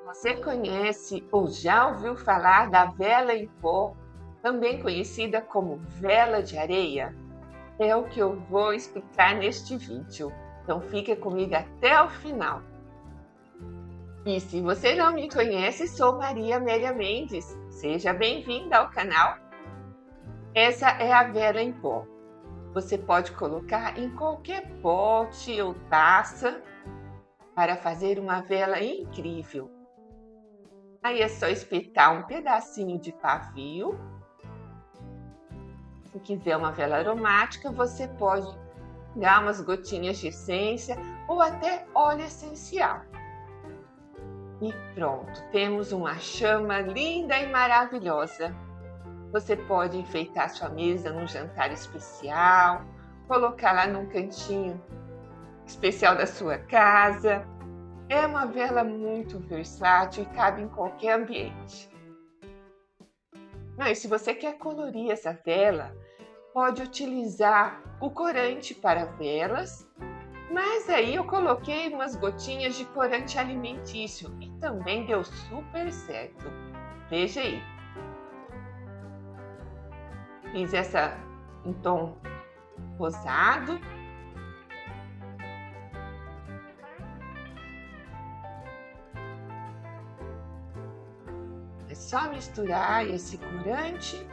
Você conhece ou já ouviu falar da vela em pó, também conhecida como vela de areia? É o que eu vou explicar neste vídeo, então fica comigo até o final. E se você não me conhece, sou Maria Amélia Mendes. Seja bem-vinda ao canal. Essa é a vela em pó. Você pode colocar em qualquer pote ou taça para fazer uma vela incrível. Aí é só espetar um pedacinho de pavio. Se quiser uma vela aromática, você pode dar umas gotinhas de essência ou até óleo essencial. E pronto, temos uma chama linda e maravilhosa. Você pode enfeitar sua mesa num jantar especial, colocar lá num cantinho especial da sua casa. É uma vela muito versátil e cabe em qualquer ambiente. Mas se você quer colorir essa vela, pode utilizar o corante para velas, mas aí eu coloquei umas gotinhas de corante alimentício e também deu super certo. Veja aí. Fiz essa em tom rosado. É só misturar esse corante.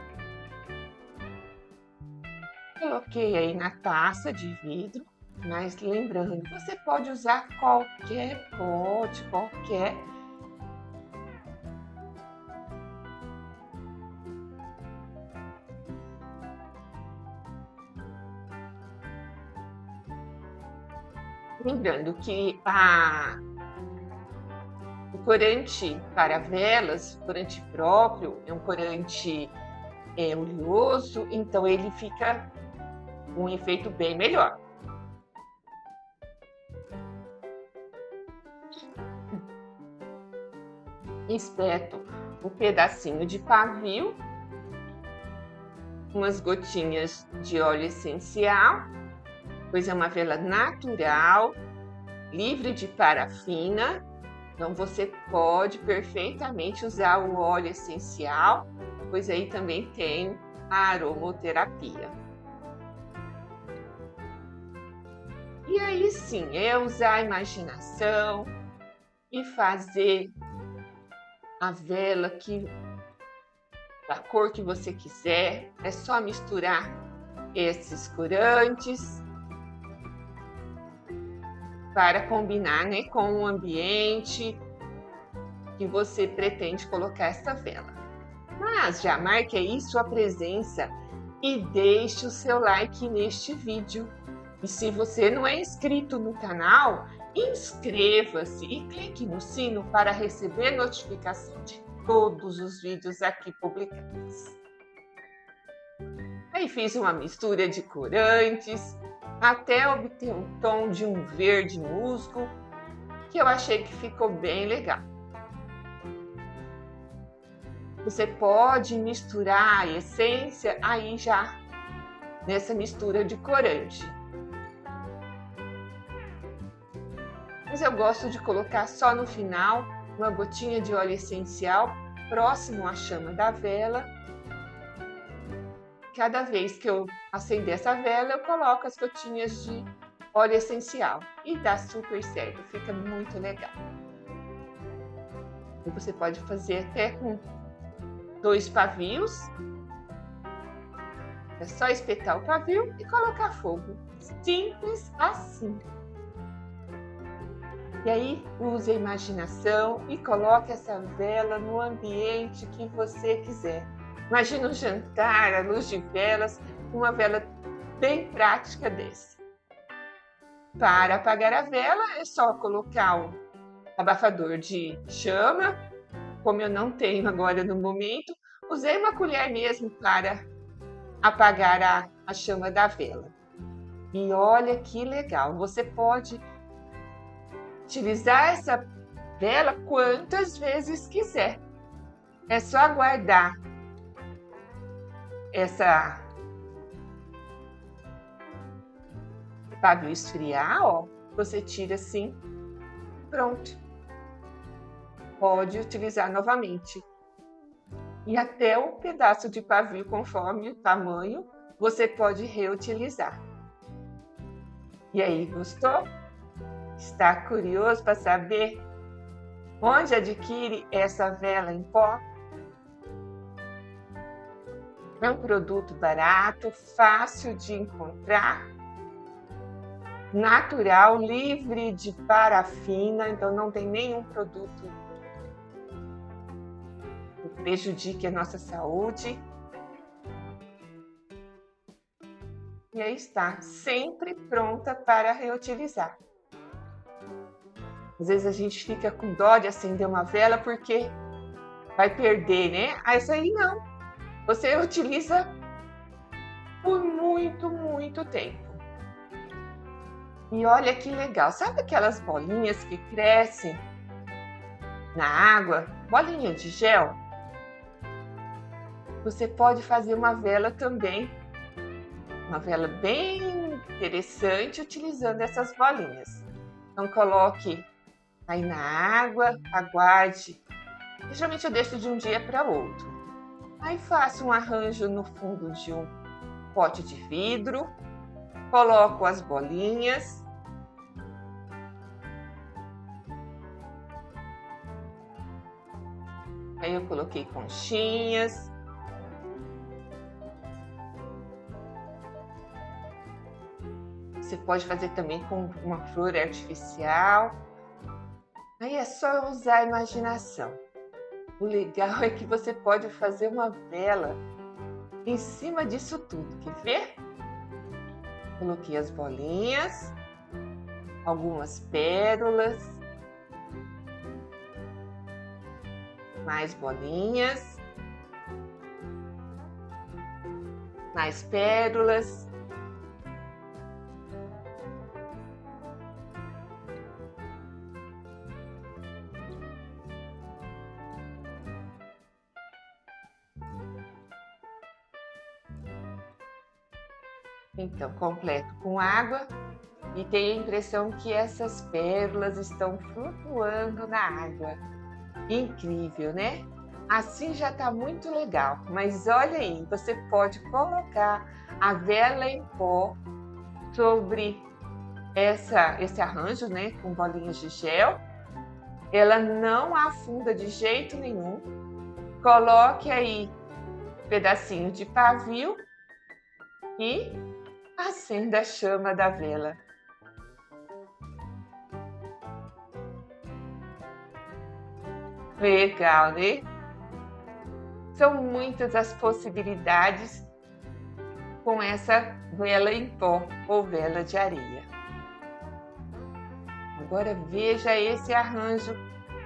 Coloquei aí na taça de vidro, mas lembrando, você pode usar qualquer pote, qualquer. Lembrando que o corante para velas, o corante próprio, é um corante oleoso, então ele fica um efeito bem melhor. Espeto um pedacinho de pavio, umas gotinhas de óleo essencial, pois é uma vela natural, livre de parafina, então você pode perfeitamente usar o óleo essencial, pois aí também tem a aromoterapia. E aí sim, é usar a imaginação e fazer a vela da cor que você quiser. É só misturar esses corantes para combinar, né, com o ambiente que você pretende colocar essa vela. Mas já marque aí sua presença e deixe o seu like neste vídeo. E se você não é inscrito no canal, inscreva-se e clique no sino para receber notificação de todos os vídeos aqui publicados. Aí fiz uma mistura de corantes, até obter um tom de um verde musgo, que eu achei que ficou bem legal. Você pode misturar a essência aí já nessa mistura de corante. Mas eu gosto de colocar só no final uma gotinha de óleo essencial próximo à chama da vela. Cada vez que eu acender essa vela, eu coloco as gotinhas de óleo essencial e dá super certo, fica muito legal. E você pode fazer até com 2 pavios. É só espetar o pavio e colocar fogo. Simples assim. E aí, use a imaginação e coloque essa vela no ambiente que você quiser. Imagina um jantar à luz de velas, uma vela bem prática desse. Para apagar a vela, é só colocar o abafador de chama. Como eu não tenho agora no momento, usei uma colher mesmo para apagar a chama da vela. E olha que legal, você pode utilizar essa vela quantas vezes quiser. É só guardar essa pavio esfriar, ó. Você tira assim, pronto. pode utilizar novamente. E até um pedaço de pavio, conforme o tamanho, você pode reutilizar. E aí, gostou? Está curioso para saber onde adquire essa vela em pó? É um produto barato, fácil de encontrar, natural, livre de parafina, então não tem nenhum produto que prejudique a nossa saúde. E aí está, sempre pronta para reutilizar. Às vezes a gente fica com dó de acender uma vela porque vai perder, né? Ah, essa aí não. Você utiliza por muito, muito tempo. E olha que legal, sabe aquelas bolinhas que crescem na água? Bolinha de gel? Você pode fazer uma vela também. Uma vela bem interessante utilizando essas bolinhas. Então coloque aí na água, aguarde. Geralmente eu deixo de um dia para outro. Aí faço um arranjo no fundo de um pote de vidro, coloco as bolinhas. Aí eu coloquei conchinhas. Você pode fazer também com uma flor artificial. Aí é só usar a imaginação. O legal é que você pode fazer uma vela em cima disso tudo. Quer ver? Coloquei as bolinhas, algumas pérolas, mais bolinhas, mais pérolas. Então, completo com água e tenho a impressão que essas pérolas estão flutuando na água. Incrível, né? Assim já está muito legal, mas olha aí, você pode colocar a vela em pó sobre esse arranjo, né, com bolinhas de gel. Ela não afunda de jeito nenhum. Coloque aí um pedacinho de pavio e acenda a chama da vela. Legal, né? São muitas as possibilidades com essa vela em pó ou vela de areia. Agora veja esse arranjo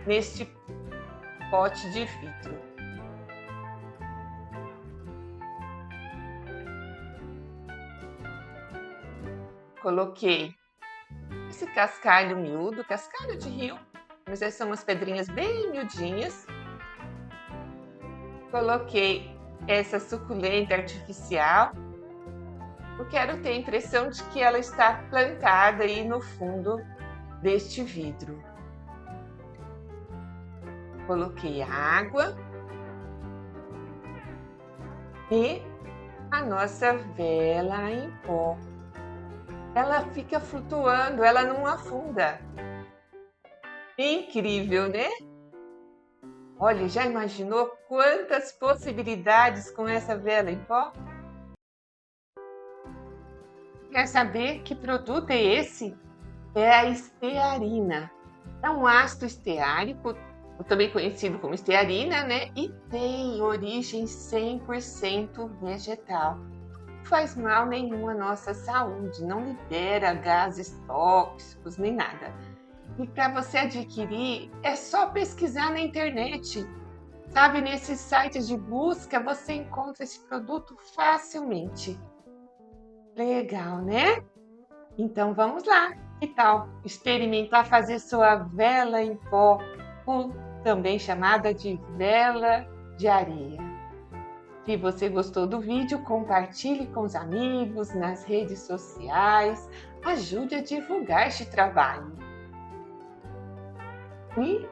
neste pote de vidro. Coloquei esse cascalho miúdo, cascalho de rio, mas essas são umas pedrinhas bem miudinhas. Coloquei essa suculenta artificial. Eu quero ter a impressão de que ela está plantada aí no fundo deste vidro. Coloquei água e a nossa vela em pó. Ela fica flutuando, ela não afunda. Incrível, né? Olha, já imaginou quantas possibilidades com essa vela em pó? Quer saber que produto é esse? É a estearina. É um ácido esteárico, também conhecido como estearina, né? E tem origem 100% vegetal. Não faz mal nenhum à nossa saúde, não libera gases tóxicos nem nada. E para você adquirir, é só pesquisar na internet. Sabe, nesses sites de busca, você encontra esse produto facilmente. Legal, né? Então vamos lá. Que tal experimentar fazer sua vela em pó, ou também chamada de vela de areia? Se você gostou do vídeo, compartilhe com os amigos nas redes sociais. Ajude a divulgar este trabalho. E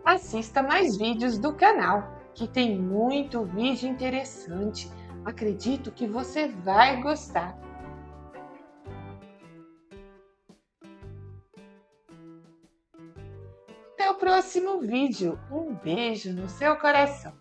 Assista mais vídeos do canal, que tem muito vídeo interessante. Acredito que você vai gostar. Até o próximo vídeo. Um beijo no seu coração.